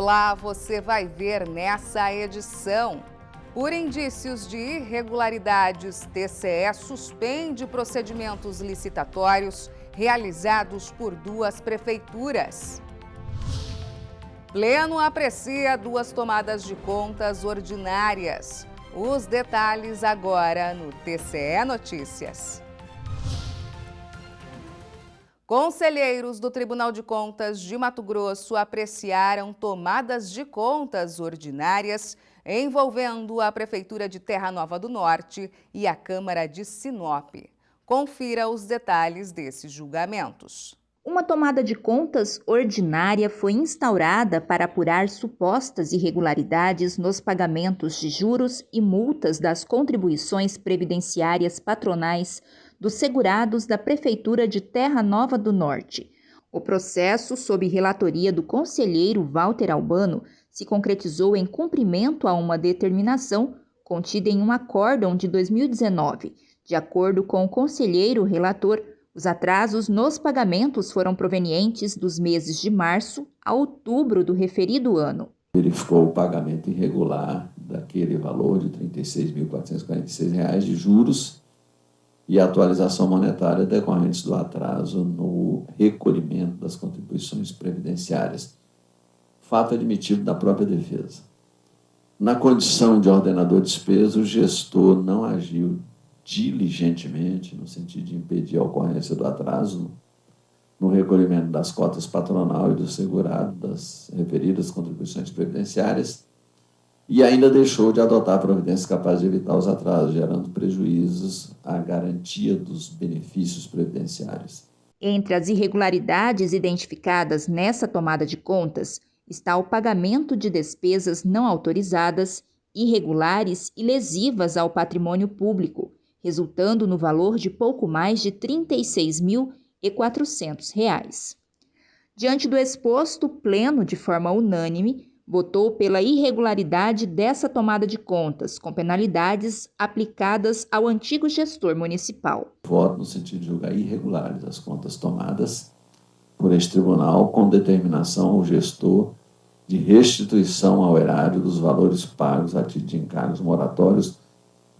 Olá, você vai ver nessa edição. Por indícios de irregularidades, TCE suspende procedimentos licitatórios realizados por 2 prefeituras. Pleno aprecia 2 tomadas de contas ordinárias. Os detalhes agora no TCE Notícias. Conselheiros do Tribunal de Contas de Mato Grosso apreciaram tomadas de contas ordinárias envolvendo a Prefeitura de Terra Nova do Norte e a Câmara de Sinop. Confira os detalhes desses julgamentos. Uma tomada de contas ordinária foi instaurada para apurar supostas irregularidades nos pagamentos de juros e multas das contribuições previdenciárias patronais dos segurados da Prefeitura de Terra Nova do Norte. O processo, sob relatoria do conselheiro Walter Albano, se concretizou em cumprimento a uma determinação contida em um acórdão de 2019. De acordo com o conselheiro relator, os atrasos nos pagamentos foram provenientes dos meses de março a outubro do referido ano. Verificou o pagamento irregular daquele valor de R$ 36.446 de juros e a atualização monetária decorrentes do atraso no recolhimento das contribuições previdenciárias, fato admitido da própria defesa. Na condição de ordenador de despesa, o gestor não agiu diligentemente, no sentido de impedir a ocorrência do atraso no recolhimento das cotas patronal e do segurado das referidas contribuições previdenciárias, e ainda deixou de adotar providências capazes de evitar os atrasos, gerando prejuízos à garantia dos benefícios previdenciários. Entre as irregularidades identificadas nessa tomada de contas está o pagamento de despesas não autorizadas, irregulares e lesivas ao patrimônio público, resultando no valor de pouco mais de R$ 36.400. Diante do exposto, o Pleno, de forma unânime, votou pela irregularidade dessa tomada de contas, com penalidades aplicadas ao antigo gestor municipal. Voto no sentido de julgar irregulares as contas tomadas por este tribunal, com determinação ao gestor de restituição ao erário dos valores pagos a título de encargos moratórios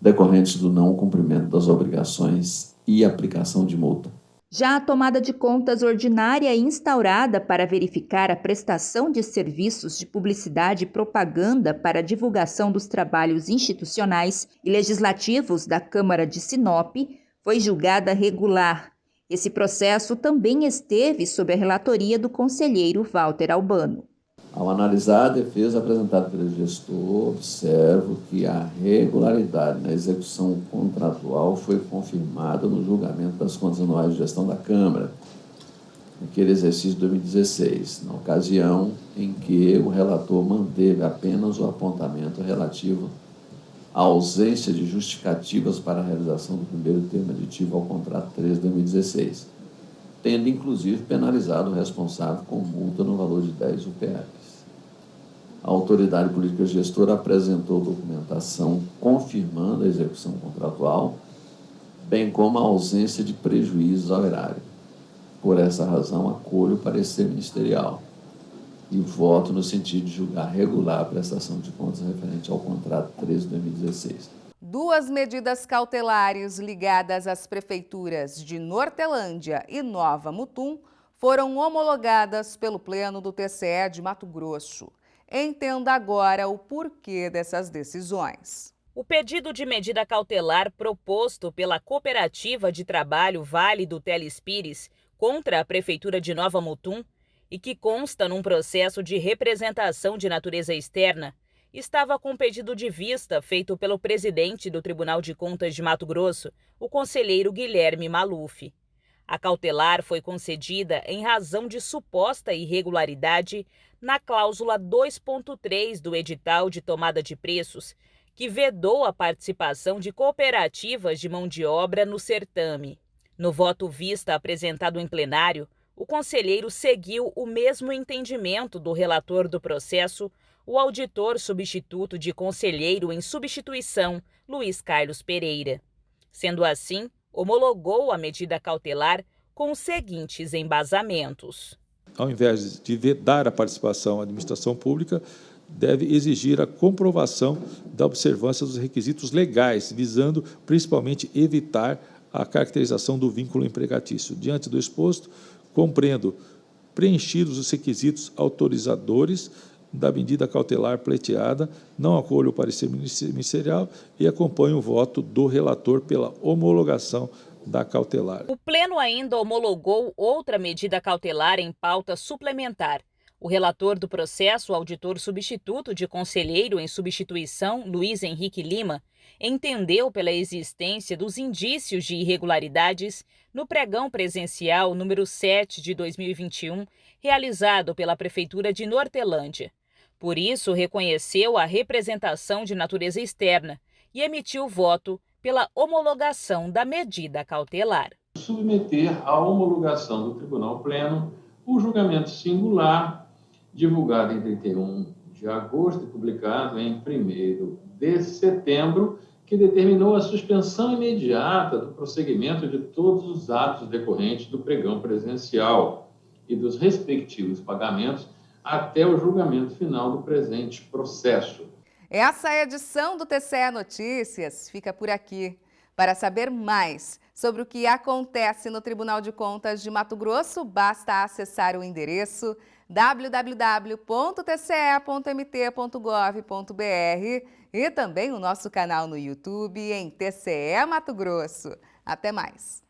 decorrentes do não cumprimento das obrigações e aplicação de multa. Já a tomada de contas ordinária instaurada para verificar a prestação de serviços de publicidade e propaganda para a divulgação dos trabalhos institucionais e legislativos da Câmara de Sinop foi julgada regular. Esse processo também esteve sob a relatoria do conselheiro Walter Albano. Ao analisar a defesa apresentada pelo gestor, observo que a regularidade na execução contratual foi confirmada no julgamento das contas anuais de gestão da Câmara, naquele exercício de 2016, na ocasião em que o relator manteve apenas o apontamento relativo à ausência de justificativas para a realização do primeiro termo aditivo ao contrato 3 de 2016, tendo inclusive penalizado o responsável com multa no valor de 10 UPRs. A autoridade política gestora apresentou documentação confirmando a execução contratual, bem como a ausência de prejuízos ao erário. Por essa razão, acolho o parecer ministerial e voto no sentido de julgar regular a prestação de contas referente ao contrato 3 de 2016. 2 medidas cautelares ligadas às prefeituras de Nortelândia e Nova Mutum foram homologadas pelo Pleno do TCE de Mato Grosso. Entenda agora o porquê dessas decisões. O pedido de medida cautelar proposto pela Cooperativa de Trabalho Vale do Telespires contra a Prefeitura de Nova Mutum e que consta num processo de representação de natureza externa, estava com pedido de vista feito pelo presidente do Tribunal de Contas de Mato Grosso, o conselheiro Guilherme Maluf. A cautelar foi concedida em razão de suposta irregularidade na cláusula 2.3 do edital de tomada de preços, que vedou a participação de cooperativas de mão de obra no certame. No voto vista apresentado em plenário, o conselheiro seguiu o mesmo entendimento do relator do processo, o auditor substituto de conselheiro em substituição, Luiz Carlos Pereira. Sendo assim, homologou a medida cautelar com os seguintes embasamentos. ao invés de vedar a participação à administração pública, deve exigir a comprovação da observância dos requisitos legais, visando principalmente evitar a caracterização do vínculo empregatício. Diante do exposto, compreendo preenchidos os requisitos autorizadores da medida cautelar pleiteada, não acolho o parecer ministerial e acompanho o voto do relator pela homologação da cautelar. O Pleno ainda homologou outra medida cautelar em pauta suplementar. O relator do processo, o auditor substituto de conselheiro em substituição, Luiz Henrique Lima, entendeu pela existência dos indícios de irregularidades no pregão presencial número 7 de 2021, realizado pela Prefeitura de Nortelândia. Por isso, reconheceu a representação de natureza externa e emitiu voto pela homologação da medida cautelar. Submeter à homologação do Tribunal Pleno o julgamento singular, divulgado em 31 de agosto e publicado em 1º de setembro, que determinou a suspensão imediata do prosseguimento de todos os atos decorrentes do pregão presencial e dos respectivos pagamentos até o julgamento final do presente processo. Essa edição do TCE Notícias fica por aqui. Para saber mais sobre o que acontece no Tribunal de Contas de Mato Grosso, basta acessar o endereço www.tce.mt.gov.br e também o nosso canal no YouTube em TCE Mato Grosso. Até mais!